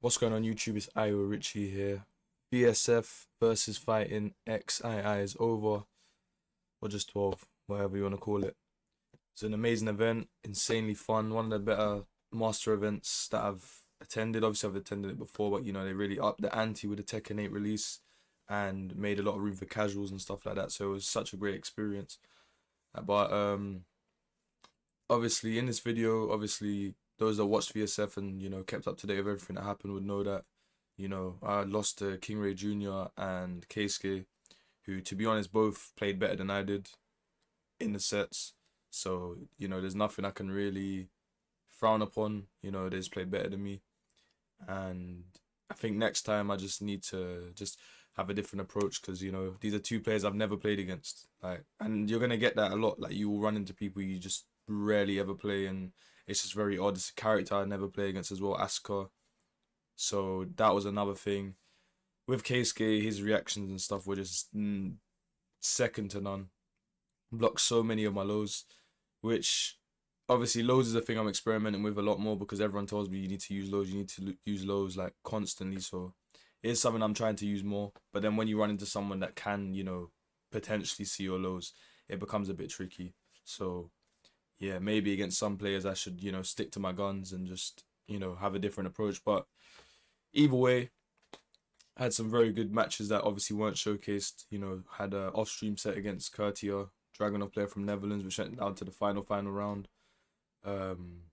What's going on YouTube? It's Io Richie here. VSF versus fighting XII is over, or just 12, whatever you want to call it. It's an amazing event, insanely fun, one of the better master events that I've attended. Obviously, I've attended it before, but they really upped the ante with the Tekken 8 release and made a lot of room for casuals and stuff like that. So it was such a great experience. But obviously, in this video, obviously, those that watched VSF and kept up to date with everything that happened would know that I lost to King Ray Jr. and Keisuke, who, to be honest, both played better than I did in the sets. So there's nothing I can really frown upon. They just played better than me, and I think next time I just need to just have a different approach because these are two players I've never played against. And you're gonna get that a lot. Like, you will run into people you just rarely ever play, and it's just very odd. It's a character I never play against as well, Asuka. So that was another thing. With Keisuke, his reactions and stuff were just second to none. Blocked so many of my lows, which obviously lows is a thing I'm experimenting with a lot more because everyone tells me you need to use lows, you need to use lows like constantly. So it is something I'm trying to use more. But then when you run into someone that can, potentially see your lows, it becomes a bit tricky. So yeah, maybe against some players I should, stick to my guns and just, have a different approach. But either way, I had some very good matches that obviously weren't showcased. Had a off-stream set against Kurtia, Dragunov player from Netherlands, which went down to the final round. Um,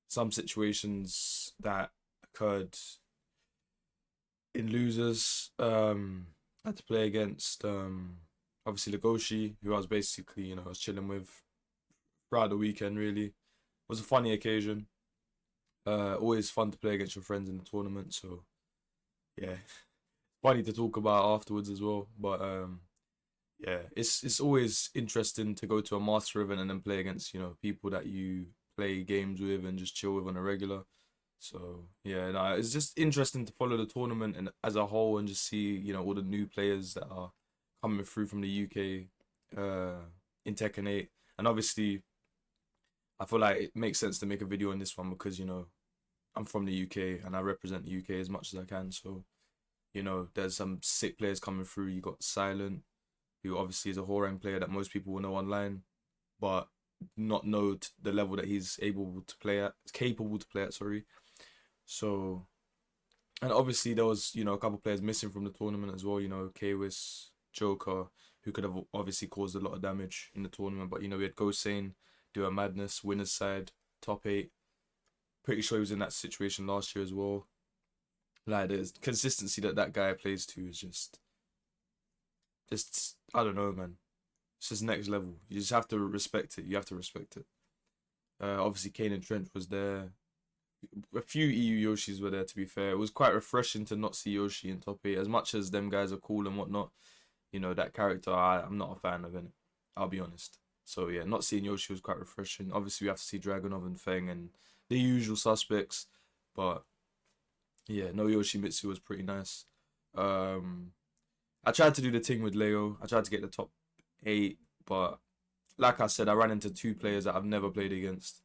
some situations that occurred in losers. I had to play against obviously Legoshi, who I was basically, I was chilling with throughout the weekend. Really, it was a funny occasion. Always fun to play against your friends in the tournament. So yeah, funny to talk about afterwards as well. But yeah, it's always interesting to go to a master event and then play against people that you play games with and just chill with on a regular. So yeah, no, it's just interesting to follow the tournament and as a whole and just see all the new players that are coming through from the UK in Tekken 8. And obviously, I feel like it makes sense to make a video on this one because I'm from the UK and I represent the UK as much as I can. So there's some sick players coming through. You got Silent, who obviously is a Horang player that most people will know online, but not know the level that he's capable to play at. Sorry. So, and obviously there was a couple players missing from the tournament as well. Kwis, Joker, who could have obviously caused a lot of damage in the tournament. But we had Gosane do a madness, winner's side, top 8. Pretty sure he was in that situation last year as well. Like, the consistency that guy plays to is just I don't know, man. It's just next level. You just have to respect it. You have to respect it. Obviously, Kane and Trent was there. A few EU Yoshis were there, to be fair. It was quite refreshing to not see Yoshi in top 8. As much as them guys are cool and whatnot, that character, I'm not a fan of it. I'll be honest. So yeah, not seeing Yoshi was quite refreshing. Obviously, we have to see Dragunov and Feng and the usual suspects. But yeah, no Yoshimitsu was pretty nice. I tried to do the thing with Leo. I tried to get the top 8, but like I said, I ran into two players that I've never played against.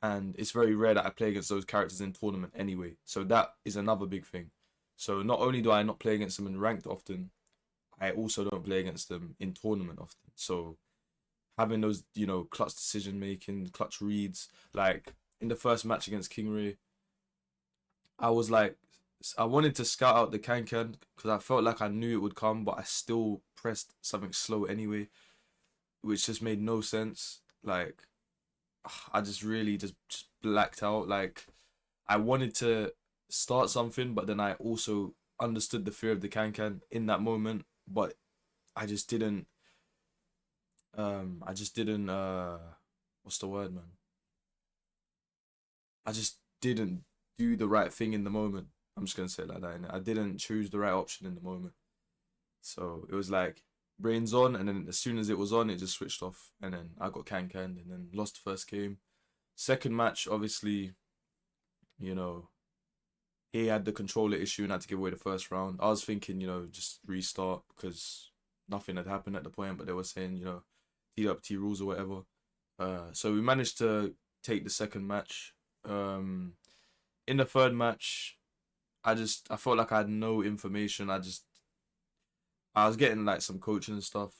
And it's very rare that I play against those characters in tournament anyway. So that is another big thing. So not only do I not play against them in ranked often, I also don't play against them in tournament often. So having those, clutch decision making, clutch reads, like in the first match against King Ray, I was like, I wanted to scout out the Kankan because I felt like I knew it would come, but I still pressed something slow anyway, which just made no sense. Like, I just really just blacked out. Like, I wanted to start something, but then I also understood the fear of the Kankan in that moment, but I just didn't. What's the word, man? I just didn't do the right thing in the moment. I'm just gonna say it like that. Innit? I didn't choose the right option in the moment. So it was like brains on, and then as soon as it was on, it just switched off, and then I got can-canned, and then lost the first game. Second match, obviously, you know, he had the controller issue and had to give away the first round. I was thinking, just restart because nothing had happened at the point, but they were saying, TWT rules or whatever. So we managed to take the second match. In the third match, I felt like I had no information. I was getting like some coaching and stuff,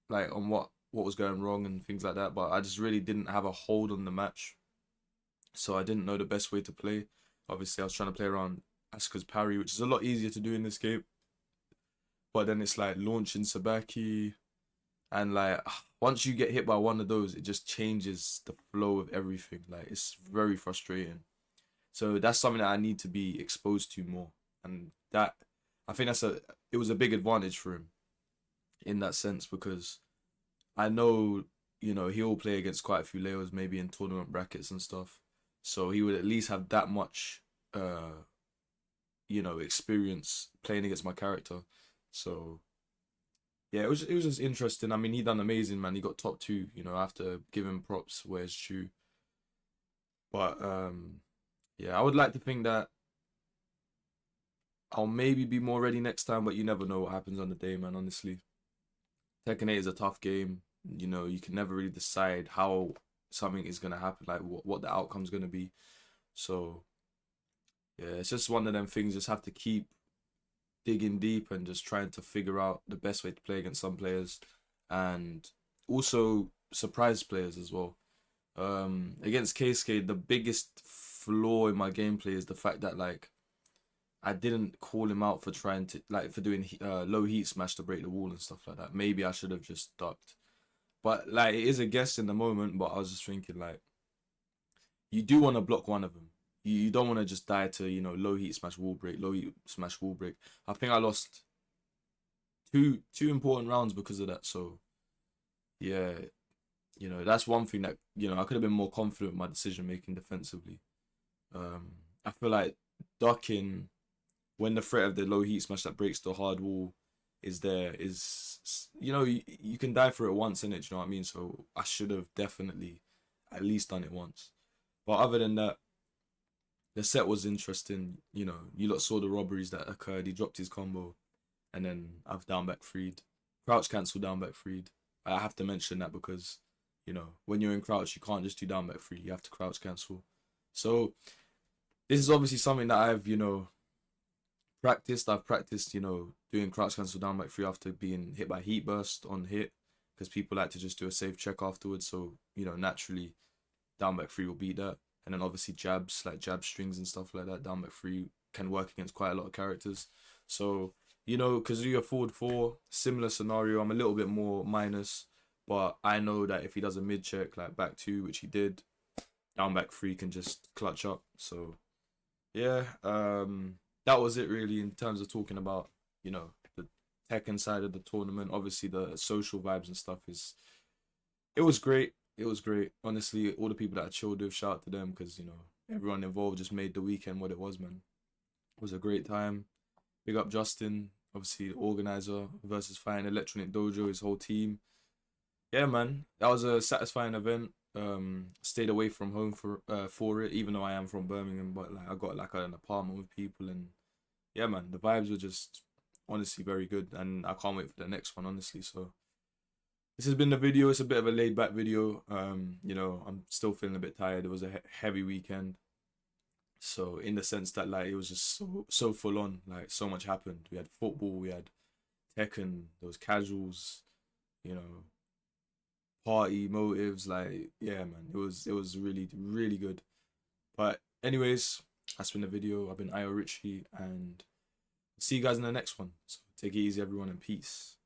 like on what was going wrong and things like that. But I just really didn't have a hold on the match, so I didn't know the best way to play. Obviously, I was trying to play around Asuka's parry, which is a lot easier to do in this game. But then it's like launching Sabaki, and like once you get hit by one of those, it just changes the flow of everything. Like it's very frustrating. So that's something that I need to be exposed to more, and that I think it was a big advantage for him in that sense because I know he'll play against quite a few Leos maybe in tournament brackets and stuff, so he would at least have that much experience playing against my character. So yeah, it was just interesting. I mean, he done amazing, man. He got top two. I have to give him props where it's due. But yeah, I would like to think that I'll maybe be more ready next time, but you never know what happens on the day, man. Honestly, Tekken 8 is a tough game. You can never really decide how something is gonna happen, like what the outcome's gonna be. So yeah, it's just one of them things. Just have to keep digging deep and just trying to figure out the best way to play against some players, and also surprise players as well. Against KSK, the biggest flaw in my gameplay is the fact that like I didn't call him out for trying to like for doing low heat smash to break the wall and stuff like that. Maybe I should have just ducked. But like it is a guess in the moment, but I was just thinking like you do want to block one of them. You don't want to just die to low heat smash wall break, low heat smash wall break. I think I lost two important rounds because of that. So yeah, that's one thing that I could have been more confident with my decision making defensively. I feel like ducking when the threat of the low heat smash that breaks the hard wall is there is you can die for it once in it. You know what I mean? So I should have definitely at least done it once. But other than that, the set was interesting. You lot saw the robberies that occurred. He dropped his combo, and then I've down back freed, crouch cancel down back freed. I have to mention that because when you're in crouch, you can't just do down back free. You have to crouch cancel. So this is obviously something that I've practiced. I've practiced doing crouch cancel down back free after being hit by heat burst on hit because people like to just do a safe check afterwards. So naturally down back free will beat that. And then obviously jabs, like jab strings and stuff like that, down back free can work against quite a lot of characters. So, Kazuya forward 4, similar scenario. I'm a little bit more minus, but I know that if he does a mid check, like back 2, which he did, down back 3 can just clutch up. So, yeah, that was it really in terms of talking about, the Tekken side of the tournament. Obviously, the social vibes and stuff it was great. It was great. Honestly, all the people that I chilled with, shout out to them because, everyone involved just made the weekend what it was, man. It was a great time. Big up Justin, obviously the organizer versus Fine Electronic Dojo, his whole team. Yeah, man, that was a satisfying event. Stayed away from home for it, even though I am from Birmingham, but like I got like an apartment with people, and yeah, man, the vibes were just honestly very good, and I can't wait for the next one, honestly. So this has been the video. It's a bit of a laid back video. I'm still feeling a bit tired. It was a heavy weekend. So in the sense that like it was just so full on, like so much happened. We had football, we had Tekken, there was casuals, you know, party motives, like yeah man, it was really, really good. But anyways, that's been the video. I've been Io Richie and see you guys in the next one. So take it easy everyone and peace.